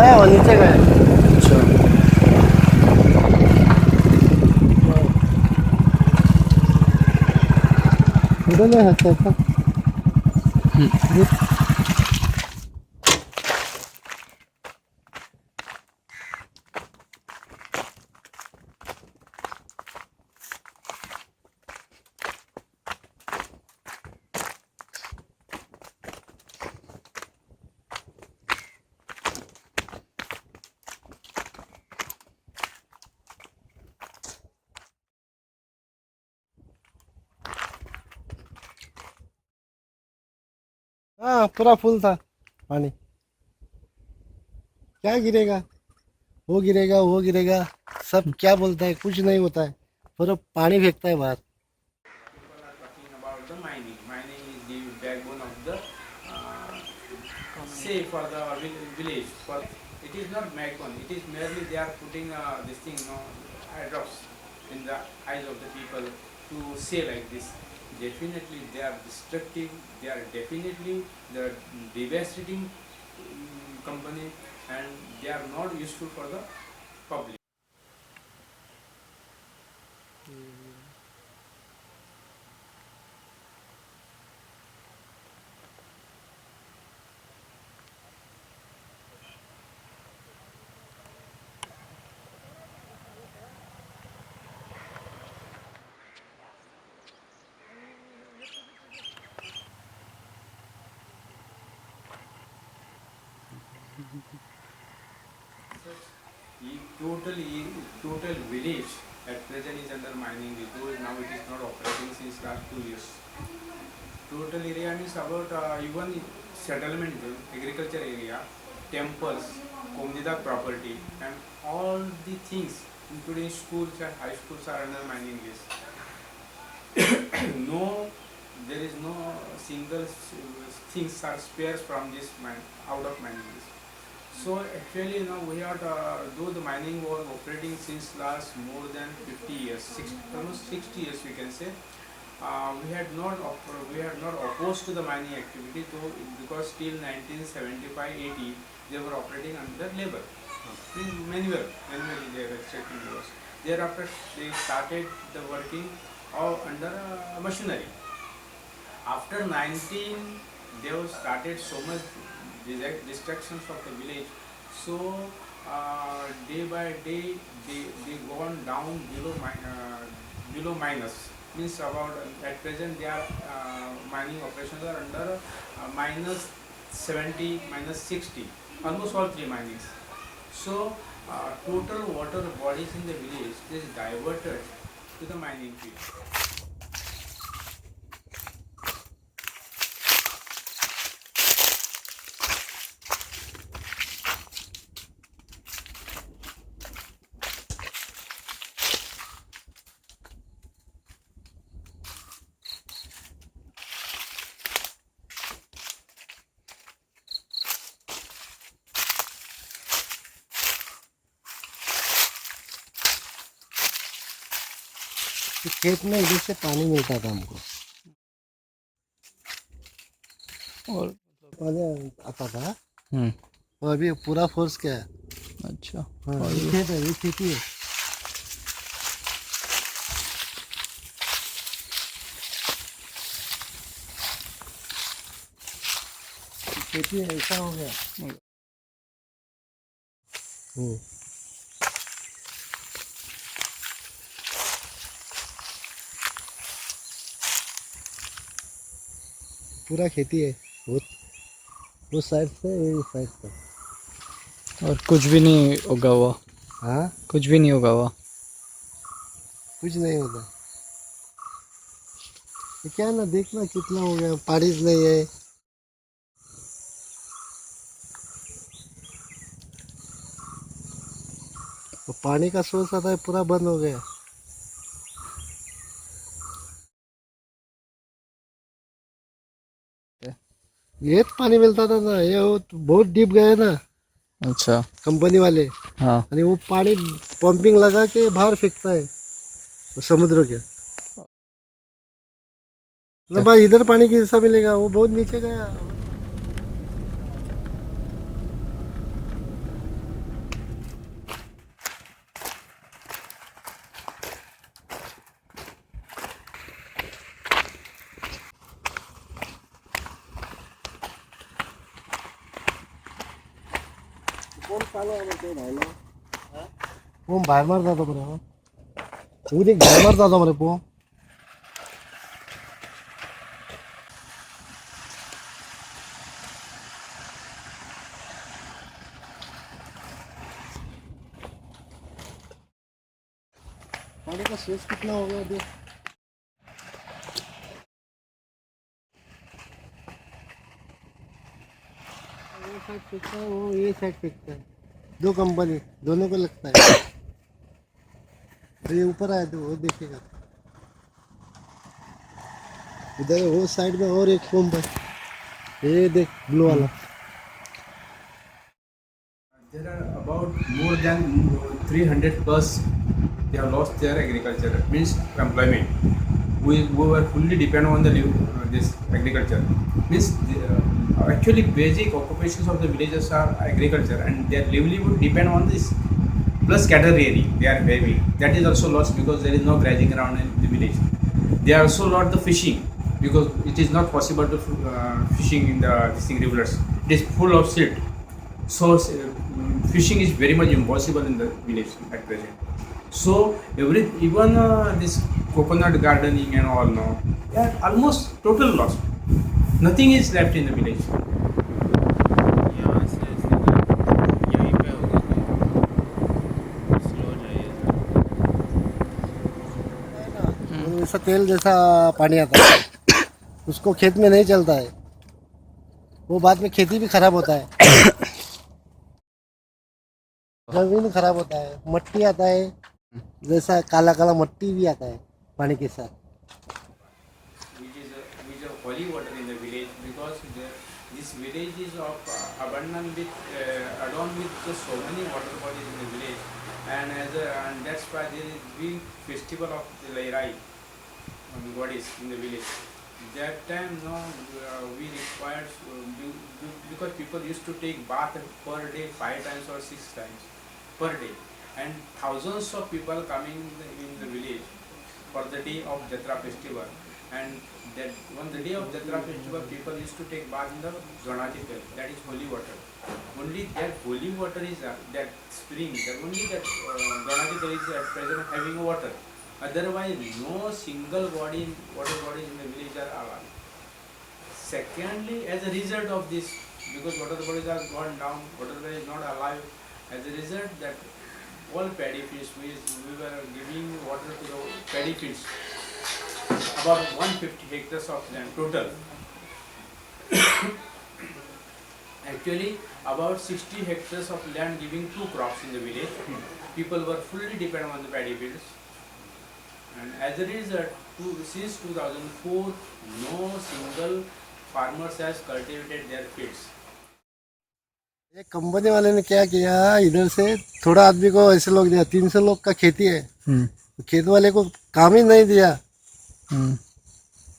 गया और नीचे गया। अच्छा। उधर नहीं हंसता था। हाँ पूरा फुल था पानी। क्या गिरेगा, वो गिरेगा वो गिरेगा, सब क्या बोलता है, कुछ नहीं होता है, पूरा पानी फेंकता है बाहर। People are talking about the mining. Mining is the backbone of the say for the village. For it is not backbone. It is merely they are putting this thing, eye drops in the eyes of the people to say like this. Definitely they are destructive. They are definitely the devastating company, and they are not useful for the public. Total village at present is under mining, though now it is not operating since last 2 years. Total area means about even settlement zone, agriculture area, temples, Komdida property, and all the things, including schools and high schools, are under mining list. No, there is no single things are spares from this mine out of mining list. So actually now we are though the mining was operating since last more than 50 years, almost 60 years we can say. We had not opposed to the mining activity, though because till 1975-80 they were operating under labor, manually they were extracting labor. Thereafter they started the working under machinery. After 19 they have started so much destructions of the village, so day by day they gone down below minus, means about at present they are mining operations are under -70 -60, almost all three minings. So total water bodies in the village is diverted to the mining field. खेत में इधर से पानी मिलता था हमको, और पानी आता था। हम्म। और अभी पूरा फोर्स क्या है। अच्छा। हाँ और ये खेत है, ये खेती है। खेती ऐसा हो गया। पूरा खेती है, वो साइड से ये साइड तक। और कुछ भी नहीं उगा हुआ। हाँ कुछ भी नहीं उगा हुआ। कुछ नहीं होता। ये क्या ना, देखना कितना हो गया, बारिश नहीं है। तो पानी का सोर्स आता है पूरा बंद हो गया। ये तो पानी मिलता था ना, ये वो तो बहुत डीप गए ना अच्छा। कंपनी वाले। हाँ। और वो पानी पंपिंग लगा के बाहर फेंकता है वो समुद्र के। ना भाई इधर पानी कैसा मिलेगा, वो बहुत नीचे गया। फोन चालू आहे म्हणते भाईला. फोन बाहेर मार जातो बरं. उद्या बाहेर मार जातो बरं फोन. पानी का सोर्स कितना होगा अभी? ये साइड फेंकता है, वो ये साइड फेंकता है. दो कंपनी दोनों को लगता है. और ये ऊपर आया तो वो देखेगा. उधर वो साइड में और एक पंप है. ये देख ब्लू वाला. There are about more than 300 plus they have lost their agriculture, means employment. We were fully dependent on this agriculture. Means actually basic occupations of the villages are agriculture and their livelihood depend on this. Plus cattle rearing, they are heavy. That is also lost because there is no grazing around in the village. They are also lost the fishing because it is not possible to fishing in the rivers. It is full of silt. So fishing is very much impossible in the village at present. So even this coconut gardening and all now, they are almost total lost. Nothing is left in the village. यहाँ से सीधा यहीं पे होगा slow जाइएगा. ऐसा तेल जैसा पानी आता है. उसको खेत में नहीं चलता है. वो बाद में खेती भी खराब होता है. जमीन खराब होता है. मट्टी आता है जैसा काला काला मट्टी भी आता है पानी के साथ. Which is holy water in the village because this village is of abundant with adorned with so many water bodies in the village, and that's why there is big festival of the Lairai goddess in the village. That time we required because people used to take bath per day 5 times or 6 times per day, and thousands of people coming in the village for the day of Jatra festival. And that on the day of Jatra festival, people used to take bath in the Ganati well, that is holy water. Only that holy water is that spring, only that Ganati well is at present having water. Otherwise, no single water bodies in the village are alive. Secondly, as a result of this, because water bodies are gone down, water body is not alive. As a result, that all paddy fields, we were giving water to the paddy fields, about 150 hectares of land total. Actually, about 60 hectares of land giving 2 crops in the village. People were fully dependent on the paddy fields. And as a result, since 2004, no single farmers has cultivated their fields. एक company वाले ने क्या किया, इधर से थोड़ा आदमी को ऐसे लोग दिया. 300 लोग का खेती है. खेत वाले को काम ही नहीं दिया.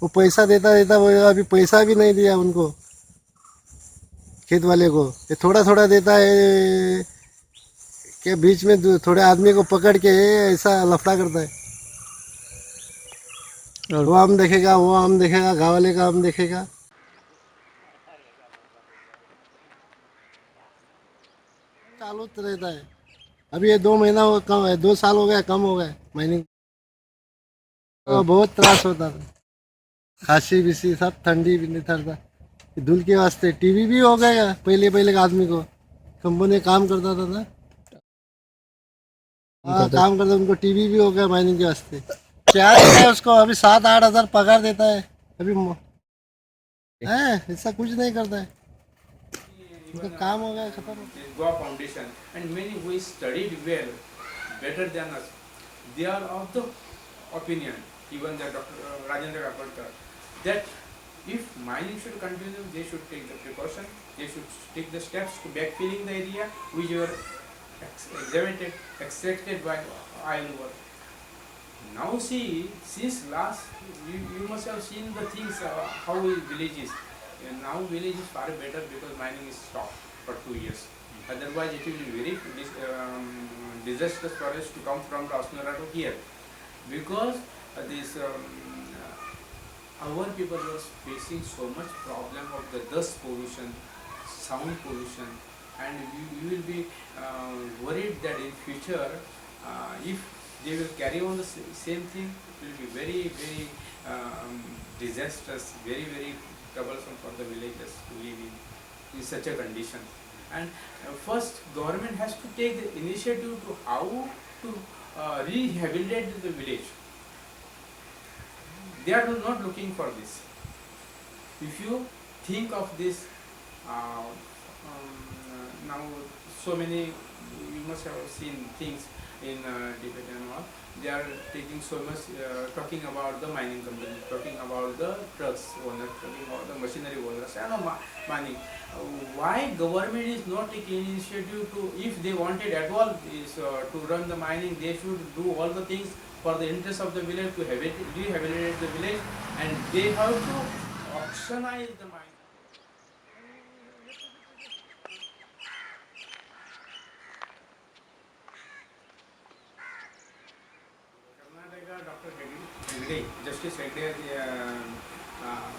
वो पैसा देता देता वो अभी पैसा भी नहीं दिया उनको, खेत वाले को. ये थोड़ा थोड़ा देता है के बीच में थोड़े आदमी को पकड़ के ऐसा लफड़ा करता है. वो आम देखेगा, वो आम देखेगा, गाँव वाले का आम देखेगा. चालू रहता है. अभी ये 2 महीना हो कम है, 2 साल हो गया कम हो गया माइनिंग. बहुत त्रास होता था. खांसी बीसी सब, ठंडी भी नहीं था. धूल के वास्ते टीवी भी हो गया पहले पहले का आदमी को. कंपनी काम करता था ना, हाँ काम करता, उनको टीवी भी हो गया माइनिंग के वास्ते. क्या देता है उसको अभी 7-8 हज़ार पगार देता है अभी. ऐसा कुछ नहीं करता है. उनका काम हो गया खत्म. Goa Foundation and many who studied well, better than us, they are of the opinion, even the Dr. Rajendra Kapadkar, that if mining should continue, they should take the precaution, they should take the steps to backfilling the area which were extracted by iron ore. Now see, since last, you must have seen the things, how village is. And now village is far better because mining is stopped for 2 years. Otherwise it will be very disastrous for us to come from Asnora to here. Because our people were facing so much problem of the dust pollution, sound pollution, and you will be worried that in future, if they will carry on the same thing, it will be very, very disastrous, very, very troublesome for the villagers to live in such a condition. And first, government has to take the initiative to how to rehabilitate the village. They are not looking for this. If you think of this, now so many, you must have seen things in debate and all. They are taking so much, talking about the mining company, talking about the trucks owners, talking about the machinery owners and mining. Why government is not taking initiative to, if they wanted at all is to run the mining, they should do all the things for the interest of the village to rehabilitate the village, and they have to auctionize the mine. Karnataka, Dr. Hegde, Justice Hegde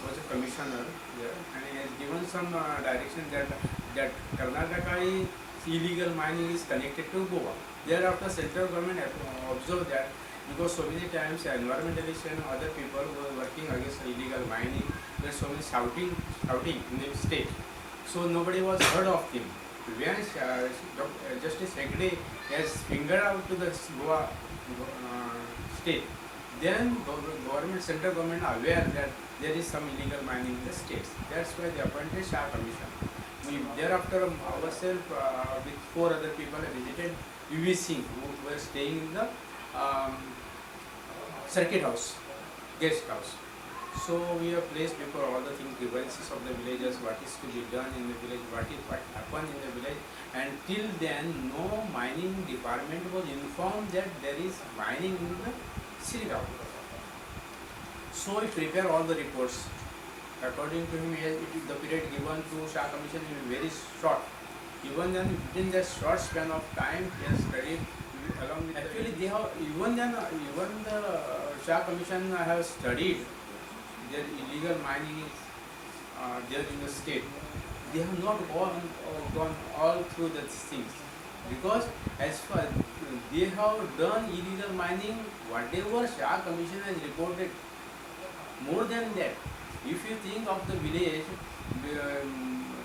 was a commissioner there, and he has given some direction that Karnataka illegal mining is connected to Goa. Thereafter, central government observed that because so many times environmentalists and other people who were working against illegal mining were so many shouting in the state, so nobody was heard of him. When Justice Hegde has fingered out to the Goa state, then government, central government are aware that there is some illegal mining in the states. That's why they appointed Shah Commission. We thereafter ourselves with 4 other people visited UV Singh, who were staying in the circuit house, guest house. So we have placed before all the things, grievances of the villagers, what is to be done in the village, what happened in the village, and till then no mining department was informed that there is mining in the city town. So he prepared all the reports. According to him, the period given to Shah Commission is very short. Even then, within that short span of time, he has studied along with. Actually, they have even the Shah Commission have studied their illegal mining is there in the state. They have not gone all through the things, because as far they have done illegal mining, whatever Shah Commission has reported. More than that, if you think of the village,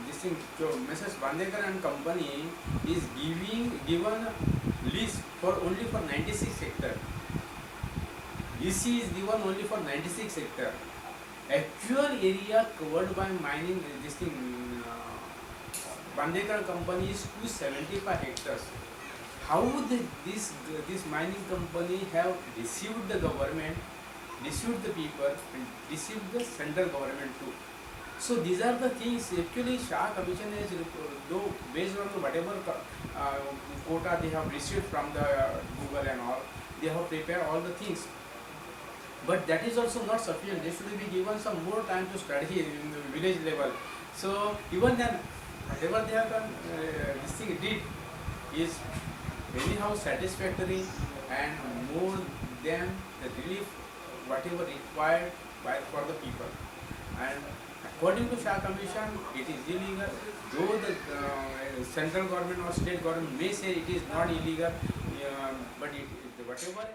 this thing, Mrs. Bandekar and company is given lease for only for 96 hectares. EC is given only for 96 hectares. Actual area covered by mining, this thing, Bandekar company is 275 hectares. How this mining company have deceived the government, deceived the people, and deceived the central government too. So these are the things actually Shah Commission is, though based on whatever quota they have received from the Google and all, they have prepared all the things. But that is also not sufficient. They should be given some more time to study in the village level. So even then, whatever they have done, this thing did is anyhow satisfactory and more than the relief whatever required for the people. And according to Shah Commission, it is illegal. Though the central government or state government may say it is not illegal, but whatever